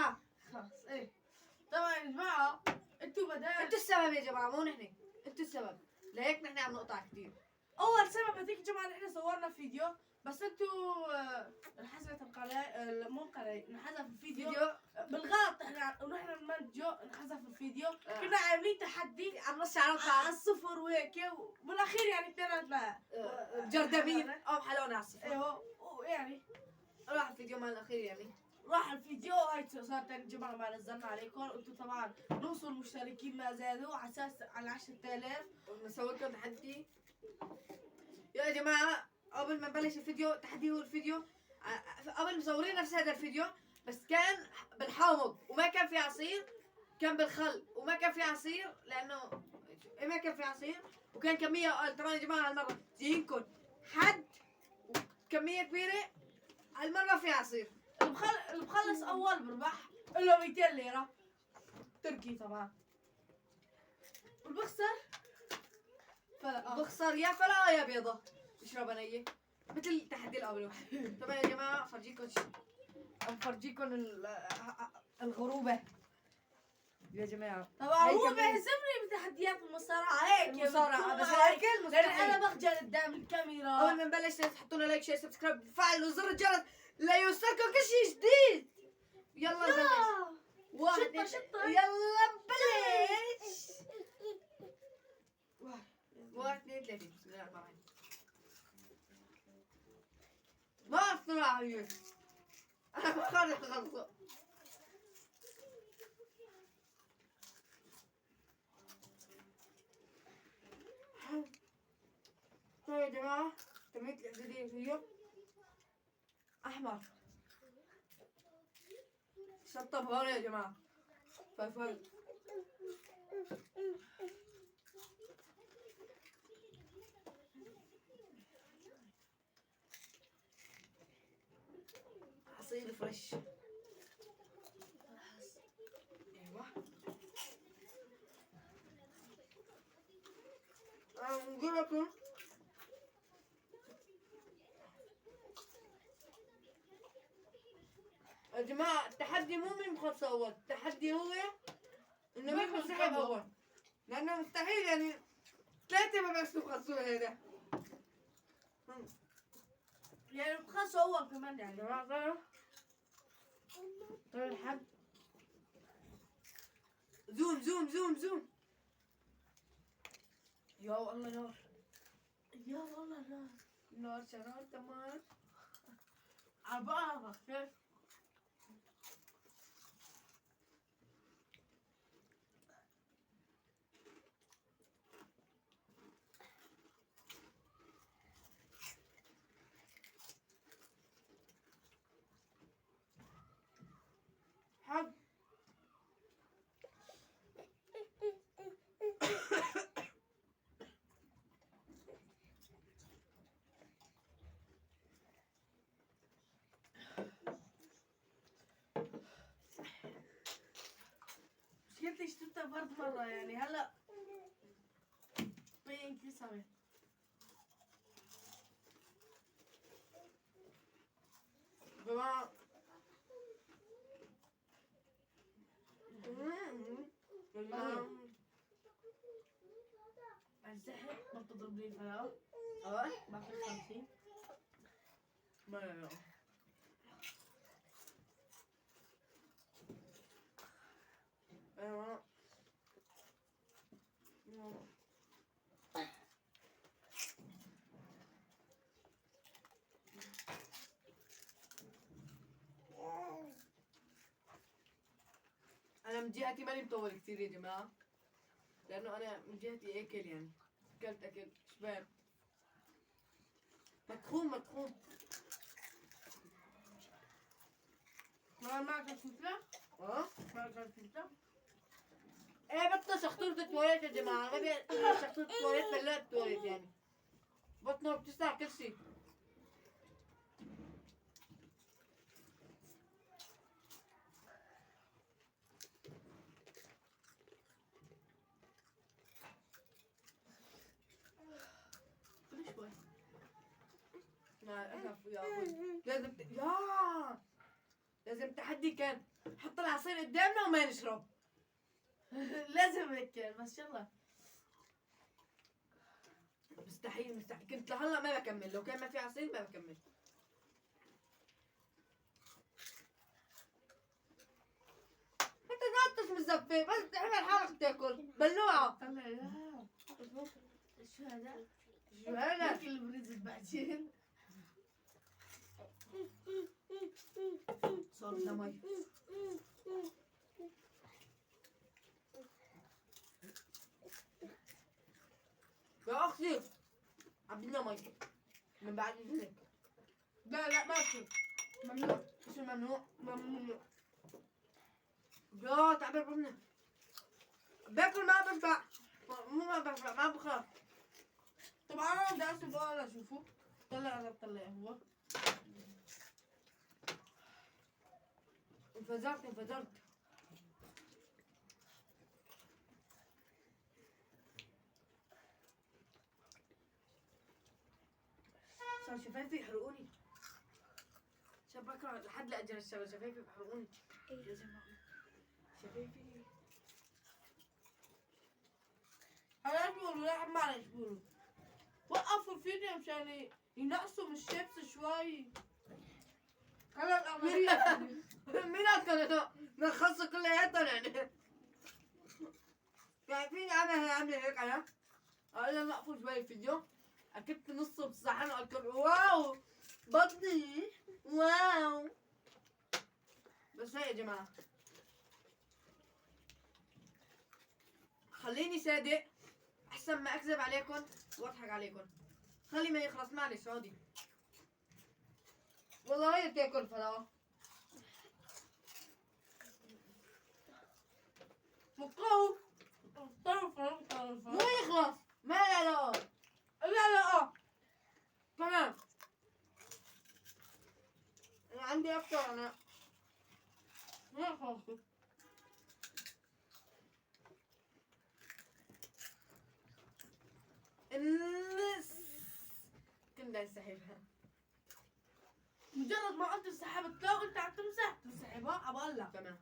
ها خلاص ايه. طبعا يا جماعة انتوا بدأت انتوا السبب يا جماعه، مو نحن. انتوا السبب، لهيك نحن عم نقطع كثير. اول سبب هذيك يا جماعة نحن صورنا فيديو بس انتوا انحذفت القناة، مو القناة، انحذف الفيديو بالغلط. احنا ونحن نمنتجه انحذف الفيديو. كنا عاملين تحدي عم نص على على الصفر وهيك، وبالاخير يعني اثنيناتنا جردمين او حلونا على الصفر. ايوه ويعني راح الفيديو مال الاخير يعني. راح الفيديو. هاي صار تاني جماعة ما نزلنا عليكم. انتوا طبعا نوصل مشتركين ما زادوا على اساس على 10,000. بنسوي لكم تحدي يا جماعه. قبل ما نبلش الفيديو، تحدي هو الفيديو قبل مصورين نفس هذا الفيديو، بس كان بالحامض وما كان في عصير، كان بالخل وما كان في عصير لانه ما كان في عصير، وكان كميه اقل. طبعا يا جماعه هالمره جايينكم حد وكميه كبيره، هالمره في عصير. اللي بخلص اول بربح له 200 ليرة تركي طبعا. واللي بخسر بخسر يا فلا يا بيضه اشرب نيه، مثل التحدي الاول. طبعا يا جماعه افرجيكم الغروبه يا جماعه. طبعا هي هو كمان بيهزمني بتحديات المصارعة هيك المصارعة، بس بتكون الأكل لأن مستحيل. انا بخجل قدام الكاميرا. اول ما نبلش تحطوا لنا لايك شير سبسكرايب وفعلوا زر الجرس ليوصلكم كل شيء جديد. يلا نبلش. واحد شطة شطة. يلا نبلش. واحد اثنين ثلاثة. بسم الله الرحمن الرحيم. ما أسرع هي. أنا بخلص خلصه. طيب يا جماعة، كمية الإعدادية فيه أحمر. شطب هون يا جماعة. فلفل. عصير فريش. ايوه. نقول لكم يا جماعة، التحدي مو مين بخلص أول، التحدي هو إنه مين بنسحب أول، لأنه مستحيل يعني 3 ما بيعرفوا يخلصوا هذا. يعني بخلص اول كمان يا يعني. جماعة طلعوا الحد. زوم زوم زوم زوم. يا والله نار. يا والله لا نار شرار تمام. عبارة كيف حب. مشكلتي شربتها برد مرة يعني هلا بين كسرت. جماعة الزحف ما بتضرب لي الفلاة اه باخذ 50. ما ايوه. انا من جهتي ماني مطول كثير يا جماعة، لانه انا من جهتي اكل يعني، اكلت اكل شباب مطحون مطحون. ما أكلت فلفلة؟ اه ما أكلت فلفلة؟ ايه بطنه شخطورة التواليت يا جماعة، ما بيقدر شخطورة التواليت فلا التواليت يعني، بطنه بتسع كل شيء. كل شوي. مع الأسف يا أبوي لازم لازم تحدي كان حط العصير قدامنا وما نشرب. لازم هيك بس يلا. مستحيل مستحيل، كنت لهلا ما بكمل، لو كان ما في عصير ما بكمل. انت قاعد مزفه بس تعمل حالك تاكل بلوعه. طلع لا. شو هذا؟ شو هذا؟ هيك اللي بنزل بعدين. صار بدنا مي. يا اختي عبينا مي من بعد اذنك. لا ما في. ممنوع. شو ممنوع؟ ممنوع. يا تعبر بمنا باكل ما بنفع، مو ما بنفع ما بخاف. طبعا انا بدي اسوي بقى اشوفه. طلع انا بطلع هو. انفجرت انفجرت. صار شفايفي يحرقوني. شبكة لحد لا اجل الشباب شفايفي بيحرقوني. يا جماعة شفايفي. انا بقول لا معلش بقولوا وقفوا الفيديو مشان ينقصوا من الشيبس شوي. هلا الأغلبية. مين اكل نخص كلياتنا يعني. شايفين عاملة هيك انا. اقول لهم وقفوا شوي الفيديو. اكلت نصه بالصحن وقلت واو بطني واو. بس هاي يا جماعة خليني صادق احسن ما اكذب عليكم واضحك عليكم. خلي ما يخلص معلش عودي. والله هي تاكل فلا مكوف. طرف. مو يخلص ما لا لا لا تمام. انا عندي اكتر انا. ما خلص. النس كنا نسحبها. مجرد ما انت سحبت لو انت عم تمسح تسحبها ابغى لك. تمام.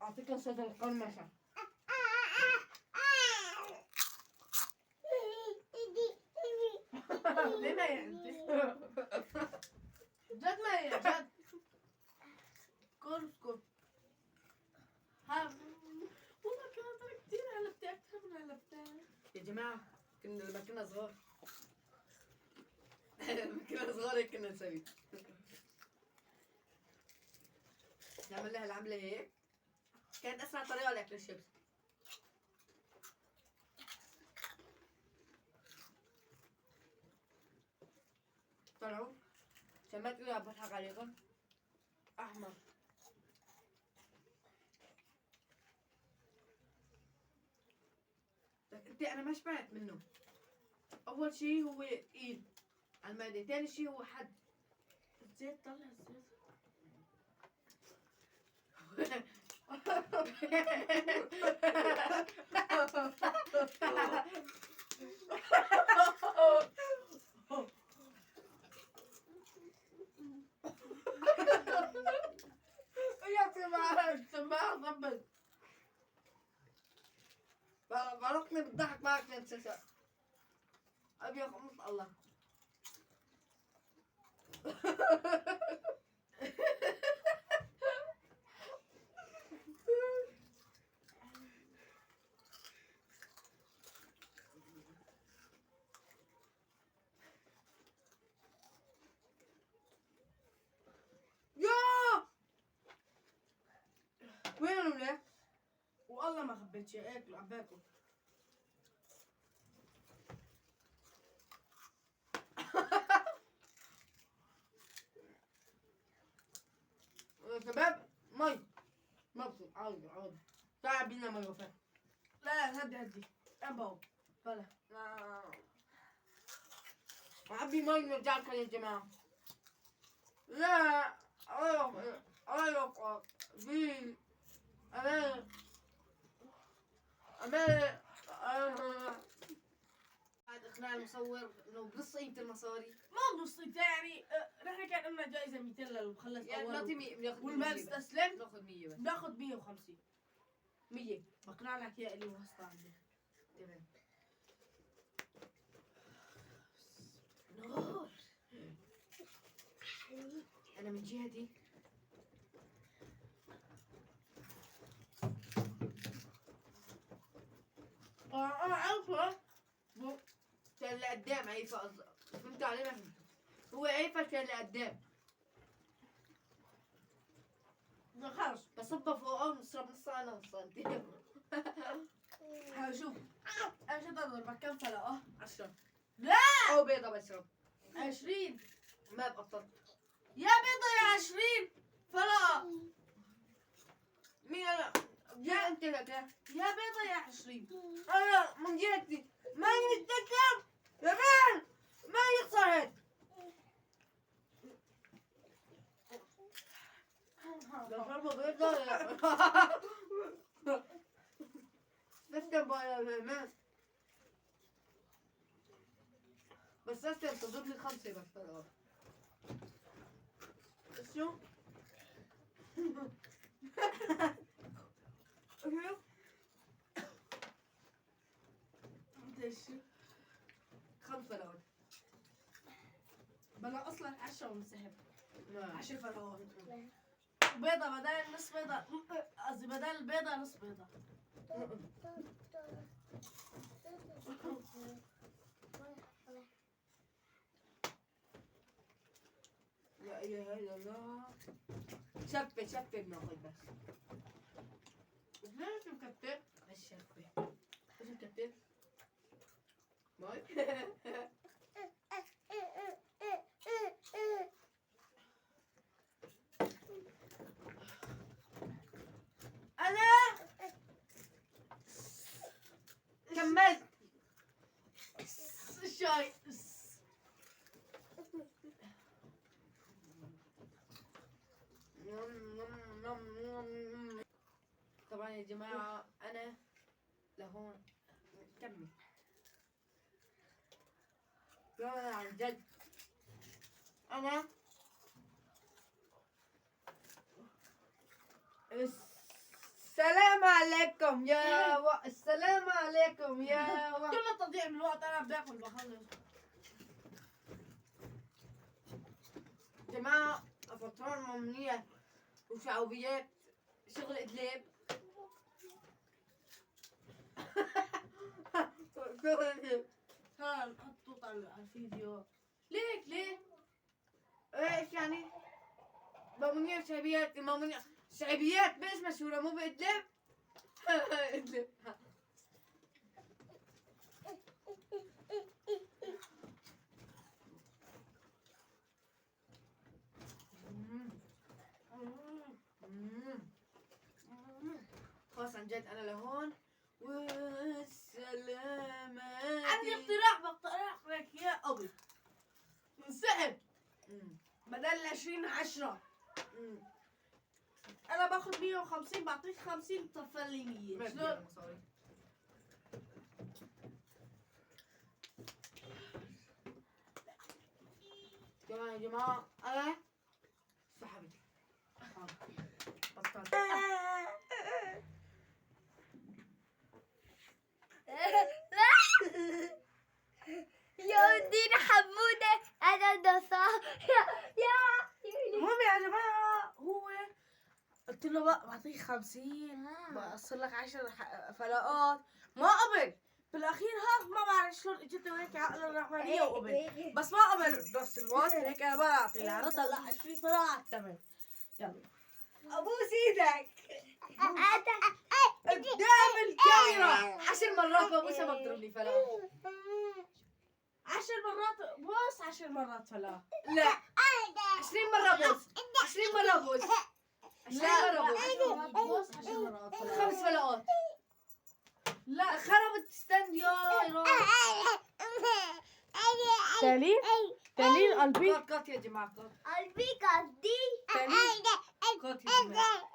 اعطيك صوت القرمشة. ليه ما هي انت؟ جد ما هي جد. اسكت. والله كانت انا كثير علبتها اكثر من علبتها. يا جماعة لما كنا صغار لما كنا صغار هيك كنا نسوي. نعمل لها العملة هيك. كانت أسرع طريقة لأكل الشيبس. طلعوا عشان ما تقولوا عم بضحك عليكم. أحمر. لك انت انا ما شبعت منه. اول شيء هو ايد على المعده، ثاني شيء هو حد. الزيت طلع الزيت. يا سماعة ضبط. فرقني بالضحك معك تنسى. ابي خمس الله. يا وين الولاد؟ والله ما خبيت شيء اكل عم باكل. يا شباب مي مبسوط. عاود تعال بينا مي وفاء. لا هدي ابو بلا. عبي مي نرجعلكم يا جماعة. لا أيوة في أمان بنص قيمة المصاري. ما بنص يعني نحن كان لنا جائزة 200 للمخلص يعني الأول نعطي 100 بناخذ والما 100 بس. استسلم بناخذ 100 بس. بناخذ 150. 100 بقنع لك يا إلي وهسطة عندي. تمام. نور. أنا من جهتي أنا عارفة كان اللي قدام عيفا قصدك. فهمت علي ما فهمت. هو عيفا كان اللي قدام. خلص بصبها فوقه ونشرب نصها أنا ونصها أنت. شوف ايش اضربك كم فلقة؟ 10 لا أو بيضة بشرب. 20 ما بقطر. يا بيضة يا 20 فلقة. مين أنا؟ يا أنت هيك. يا بيضة يا 20. أنا من جهتي ماني متذكر. يا مان ما صحت. بشربها بيضة. تسلم يا مان. بس تسلم تضرب لي 5 بس خلاص. شو؟ شو؟ ليش؟ 5 فلوات. بلا اصلا 10 وانسحب. 10 فلقات. لا. بيضة بدل نص بيضة، قصدي بدل البيضة نص بيضة. لا اله الا الله. شفة شفة بناخذ بس. ليش مكتب؟ بس شفة. ايش مكتب؟ ماي. أنا كملت. شاي. طبعا يا جماعة أنا لهون كمل. لا عن جد أنا السلام عليكم يا السلام عليكم يا كله تضييع من الوقت. أنا باكل بخلص. جماعة فطران ممنية وشعوبيات شغل إدليب. شغل إدليب. تعال نحطه على الفيديو. ليك ليه؟ ايش يعني؟ مامونية شعبيات مامونية شعبيات بس مشهورة مو بإدلب. إدلب. خلاص عن جد أنا لهون والسلامة. عندي اقتراح بقترح لك إياه قبل. انسحب بدل 20 10. أنا باخذ 150 بعطيك 50 بتوفر لي 100. شلون؟ كمان يا جماعة أنا سحبت. بطلت. يودين حمودة أنا نصار يا المهم يا جماعة هو قلت له بقى بعطيك 50 بقصر لك 10 فلقات. ما قبل بالاخير ما بعرف شلون اجته هيك عقل الرحمانية وقبل. بس ما قبل بنفس الوقت هيك انا بعطي لها رد لا 20 فلقات. تمام يلا أبوس إيدك أنا قدام الكاميرا 10 مرات ببوسها ما بتضرب لي فلا. 10 مرات بوس 10 مرات فلا. لا 20 مرة بوس 20 مرة بوس 20 مرة بوس بوس 10 مرات فلا. 5 فلقات. لا خربت ستاند يا تالين تالين قلبي كات كات يا جماعة كات قلبي قصدي تالين كات يا جماعة.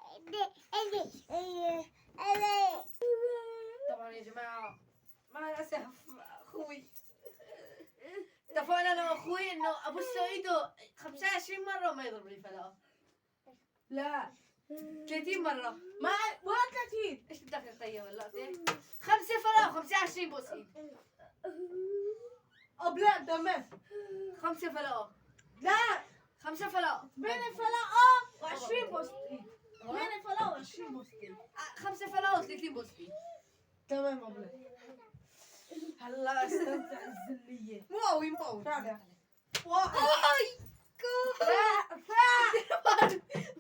طبعا يا جماعة مع الأسف أخوي تفضل اتفقنا انا واخوي انه ابص ايده 25 مرة وما يضرب لي فلا. لا 30 مرة. ما 30. ايش بدك طيب ولا 5 فلا و25 بوس ايد. لا تمام. 5 فلا. لا 5 فلا. بين الفلا و20 بوستي. بين الفلا و20 بوستي. 5 فلا و30 بوس ايد. تمام ابله. هلا استمتع الزلية. مو قوي. تعال. اي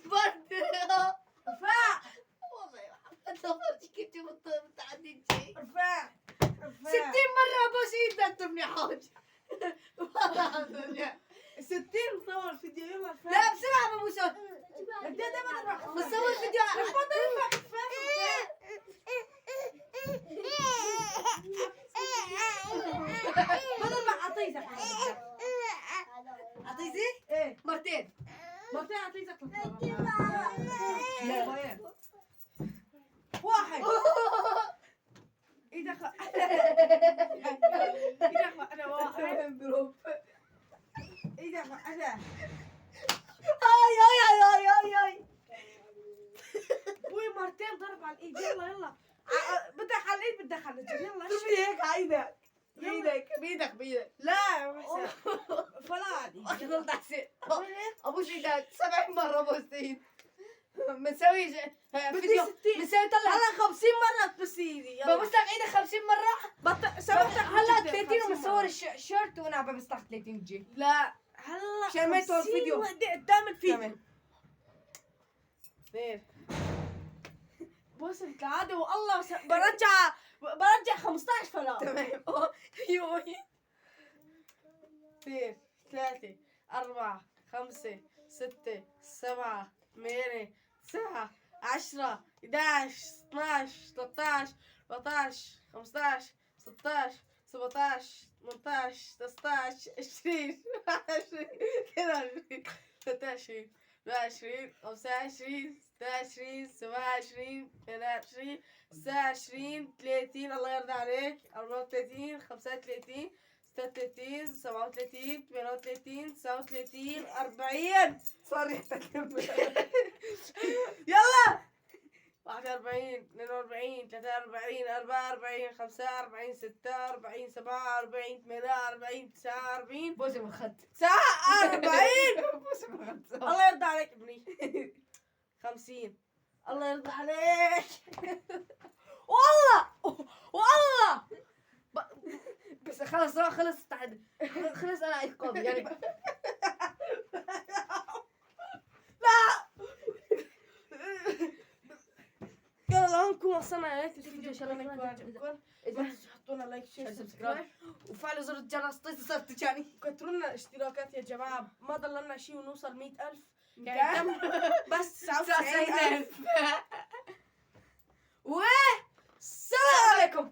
برد والله يا محمد دورتي كنت متعدين شيء. ارفع 60 مرة ابوس ايدك تبني حاج. 60 صور فيديو يلا ارفع. لا بسرعة ببوسه. بصور فيديو. بدل ما اعطيتك اعطيتي؟ ايه مرتين. مرتين اعطيتك لا وين واحد ايدك انا واحد ايدك انا اي ابوي مرتين ضرب على الايد يلا بدك على الايد بدك على الرجل يلا شوفي هيك على ايدك بإيدك لا فلاني ضل تحسن ابوس ايدك 70 مرة بوس ايد. بنسوي فيديو 60. بنسوي طلع هلا 50 مرة تبوس ايدي يلا ببوس لك ايدك 50 مرة. سببتك هلا 30 وبنصور الشيرت وانا ببوس لك 30 جي. لا هلا عشان ما يطول 50 الفيديو. قدام الفيديو تمام. اثنين بوس العادة والله برجع 15 فلا تمام. يوي 2 3 4 5 6 7 8 9 10 11 12 13 14 15 16 17 18 19 20 21 22 23 24 25 26 27 28 29 30 الله يرضى عليك 34 35 36 37 38 39 40 صار ريحتك. يلا 41 42 43 44 45 46 47 48 49 بوسي من الخد. 49 بوسي من الخد. الله يرضى عليك ابني 50 الله يرضى عليك والله بس خلص تحد. خلص انا ايقاظ يعني. يلا نكون وصلنا لنهاية الفيديو الفيديو ان شاء الله إذا- يعجبكم إذا حطوا لنا لايك شير سبسكرايب سبسكرايب وفعلوا زر الجرس صرت تجاني. كتروا لنا اشتراكات يا جماعة ما ضلنا شيء ونوصل 100,000 كم؟ يعني بس 99,000 والسلام عليكم.